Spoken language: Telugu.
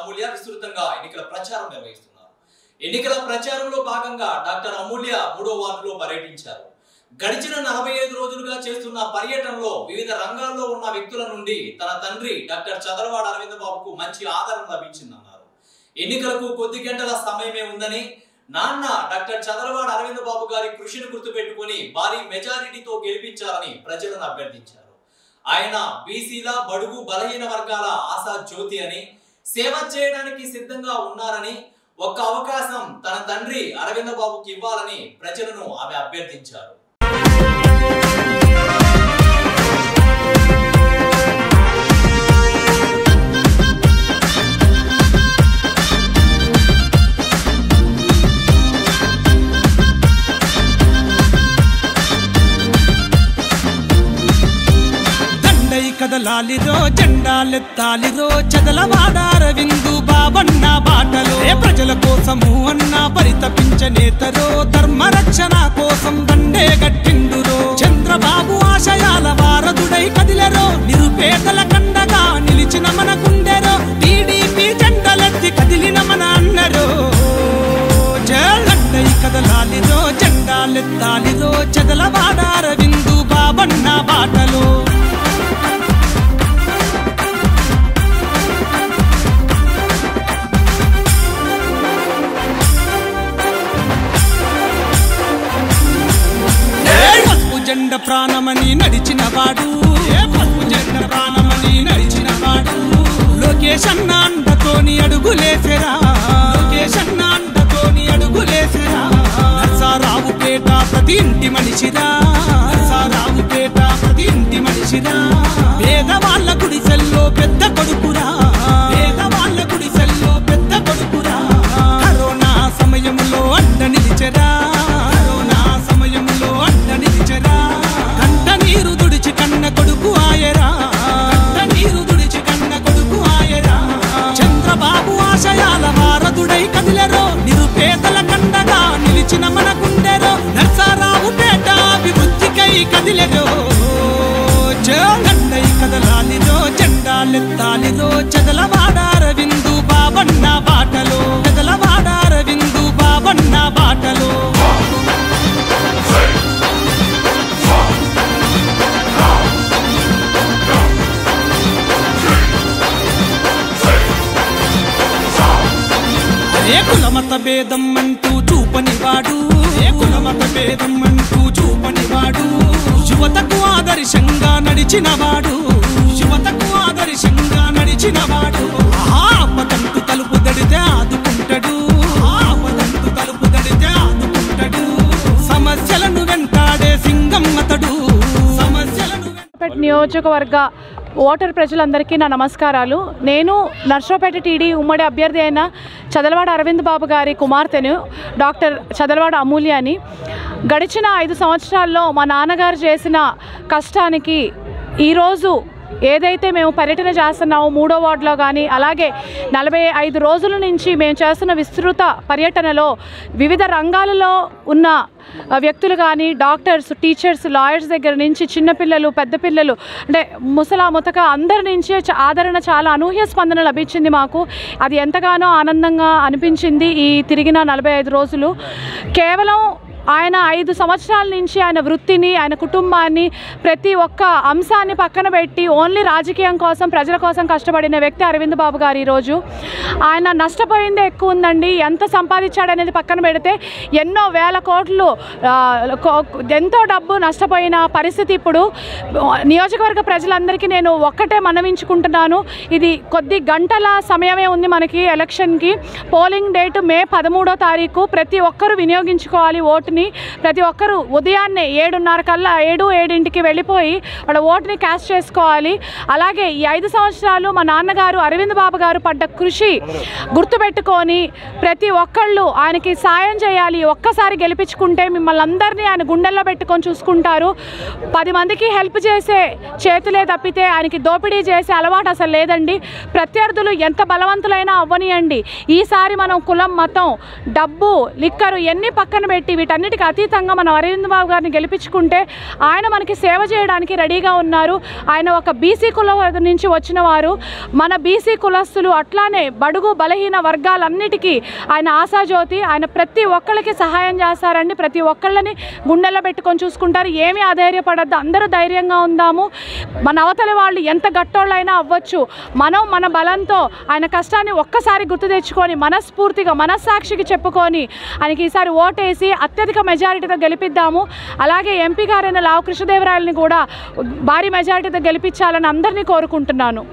అమూల్య విస్తృతంగా ఎన్నికల ప్రచారం నిర్వహిస్తున్నారు. ఎన్నికల ప్రచారంలో భాగంగా డాక్టర్ అమూల్య 3వ వార్డులో పర్యటించారు. గడిచిన 45 రోజులుగా చేస్తున్న పర్యటనలో వివిధ రంగాల్లో ఉన్న వ్యక్తుల నుండి తన తండ్రి డాక్టర్ చదలవాడ అరవింద్ బాబుకు మంచి ఆదరణ లభించిందన్నారు. ఎన్నికలకు కొద్ది గంటల సమయమే ఉందని, నాన్న డాక్టర్ చదలవాడ అరవింద్ బాబు గారి కృషిని గుర్తుపెట్టుకుని భారీ మెజారిటీతో గెలిపించాలని ప్రజలను అభ్యర్థించారు. ఆయన బీసీల బడుగు బలహీన వర్గాల ఆశా జ్యోతి అని, సేవ చేయడానికి సిద్ధంగా ఉన్నారని, ఒక్క అవకాశం తన తండ్రి అరవింద్ బాబుకి ఇవ్వాలని ప్రజలను ఆమె అభ్యర్థించారు. కదలాలిరో జెండాలెత్తాలిరో చదలవాడ అరవిందు బాబన్న బాటలో ప్రజల కోసము అన్న పరితపించనేతరో ధర్మరక్షణ కోసం దండే గట్టిండురో చంద్రబాబు ఆశయాల వారధుడై కదిలెరో నిరుపేదల కండగా నిలిచిన మన గుండెరో టీడీపీ జెండలెత్తి కదిలిన మన అన్నరో జెండై కదలాలిరో జెండాలెత్తాలిరో చదలవాడ అరవిందు బాబన్న బాటలో జెండ ప్రాణమని నడిచినవాడు జెండ ప్రాణమని నడిచినవాడు లోకేష్ అన్న అండతోని అడుగులేసెరా లోకేష్ అన్న అండతోని అడుగులేసెరా నర్సారావుపేట ప్రతి ఇంటి మనిషిరా నర్సారావుపేట ప్రతి ఇంటి మనిషిరా పేదవాళ్ళ గుడిసెల్లో పెద్ద కొడుకురా పేదవాళ్ళ గుడిసెల్లో పెద్ద కొడుకురా కరోనా సమయంలో అండ నిలిచెరా కరోనా సమయంలో అండ నిలిచెరా కంట నీరు దుడిచి కన్న కొడుకు ఆయరా కంట నీరు దుడిచి కన్న కొడుకు ఆయరా చంద్రబాబు ఆశయాల వారధుడై కదిలెరో నిరుపేదల కండగా నిలిచిన మన గుండెరో నర్సారావుపేట అభివృద్ధికై కదిలెరో జెండై కదలాలిరో జెండాలెత్తాలిరో చదలవాడ అరవిందు బాబన్న బాటలో చదలవాడ అరవిందు బాబన్న బాటలో ఏ కులమత భేదం అంటూ చూపనివాడు ఏ కులమత భేదం అంటూ చూపనివాడు యువతకు ఆదర్శంగా నడిచినవాడు యువతకు ఆదర్శంగా నడిచినవాడు ఆపదంటూ తలుపు దడితే ఆదుకుంటాడు ఆపదంటూ తలుపు దడితే ఆదుకుంటాడు సమస్యలను వెంటాడే సింగం అతడు సమస్యలను నియోజకవర్గ ఓటర్ ప్రజలందరికీ నా నమస్కారాలు. నేను నర్సరావుపేట టీడీ ఉమ్మడి అభ్యర్థి అయిన చదలవాడ అరవింద్ బాబు గారి కుమార్తెను డాక్టర్ చదలవాడ అమూల్యని. గడిచిన 5 సంవత్సరాల్లో మా నాన్నగారు చేసిన కష్టానికి ఈరోజు ఏదైతే మేము పర్యటన చేస్తున్నామో 3వ వార్డులో కానీ, అలాగే 45 రోజుల నుంచి మేము చేస్తున్న విస్తృత పర్యటనలో వివిధ రంగాలలో ఉన్న వ్యక్తులు కానీ, డాక్టర్స్, టీచర్స్, లాయర్స్ దగ్గర నుంచి చిన్నపిల్లలు, పెద్ద పిల్లలు, అంటే ముతక అందరి నుంచి ఆదరణ, చాలా అనూహ్య స్పందన లభించింది మాకు. అది ఎంతగానో ఆనందంగా అనిపించింది. ఈ తిరిగిన 45 రోజులు కేవలం ఆయన 5 సంవత్సరాల నుంచి ఆయన వృత్తిని, ఆయన కుటుంబాన్ని, ప్రతి ఒక్క అంశాన్ని పక్కన పెట్టి ఓన్లీ రాజకీయం కోసం, ప్రజల కోసం కష్టపడిన వ్యక్తి అరవింద్ బాబు గారు. ఈరోజు ఆయన నష్టపోయిందే ఎక్కువ ఉందండి. ఎంత సంపాదించాడనేది పక్కన పెడితే ఎన్నో వేల కోట్లు, ఎంతో డబ్బు నష్టపోయిన పరిస్థితి. ఇప్పుడు నియోజకవర్గ ప్రజలందరికీ నేను ఒక్కటే మనవించుకుంటున్నాను, ఇది కొద్ది గంటల సమయమే ఉంది మనకి ఎలక్షన్కి. పోలింగ్ డేట్ మే 13వ తారీఖు. ప్రతి ఒక్కరూ వినియోగించుకోవాలి ఓటు. ప్రతి ఒక్కరూ ఉదయాన్నే 7:30 కల్లా 7-7కి వెళ్ళిపోయి వాళ్ళ ఓటుని క్యాస్ట్ చేసుకోవాలి. అలాగే ఈ 5 సంవత్సరాలు మా నాన్నగారు అరవింద్ బాబు గారు పడ్డ కృషి గుర్తుపెట్టుకొని ప్రతి ఒక్కళ్ళు ఆయనకి సాయం చేయాలి. ఒక్కసారి గెలిపించుకుంటే మిమ్మల్ని అందరినీ ఆయన గుండెల్లో పెట్టుకొని చూసుకుంటారు. 10 మందికి హెల్ప్ చేసే చేతులే తప్పితే ఆయనకి దోపిడీ చేసే అలవాటు అసలు లేదండి. ప్రత్యర్థులు ఎంత బలవంతులైనా అవ్వనియండి, ఈసారి మనం కులం, మతం, డబ్బు, లిక్కరు ఎన్ని పక్కన పెట్టి వీటన్ని వీటన్నిటికీ అతీతంగా మనం అరవింద్ బాబు గారిని గెలిపించుకుంటే ఆయన మనకి సేవ చేయడానికి రెడీగా ఉన్నారు. ఆయన ఒక బీసీ కులం నుంచి వచ్చిన వారు. మన బీసీ కులస్తులు అట్లానే బడుగు బలహీన వర్గాలన్నిటికీ ఆయన ఆశాజ్యోతి. ఆయన ప్రతి ఒక్కళ్ళకి సహాయం చేస్తారండి. ప్రతి ఒక్కళ్ళని గుండెల్లో పెట్టుకొని చూసుకుంటారు. ఏమీ అధైర్యపడద్దు, అందరూ ధైర్యంగా ఉందాము. మన అవతలి వాళ్ళు ఎంత గట్టోళ్ళైనా అవ్వచ్చు, మనం మన బలంతో ఆయన కష్టాన్ని ఒక్కసారి గుర్తు తెచ్చుకొని మనస్ఫూర్తిగా మనస్సాక్షికి చెప్పుకొని ఆయనకి ఈసారి ఓటేసి అత్యధిక మెజారిటీతో గెలిపిద్దాము. అలాగే ఎంపీ గారైన లావు కృష్ణదేవరాయలని కూడా భారీ మెజారిటీతో గెలిపించాలని అందరినీ కోరుకుంటున్నాను.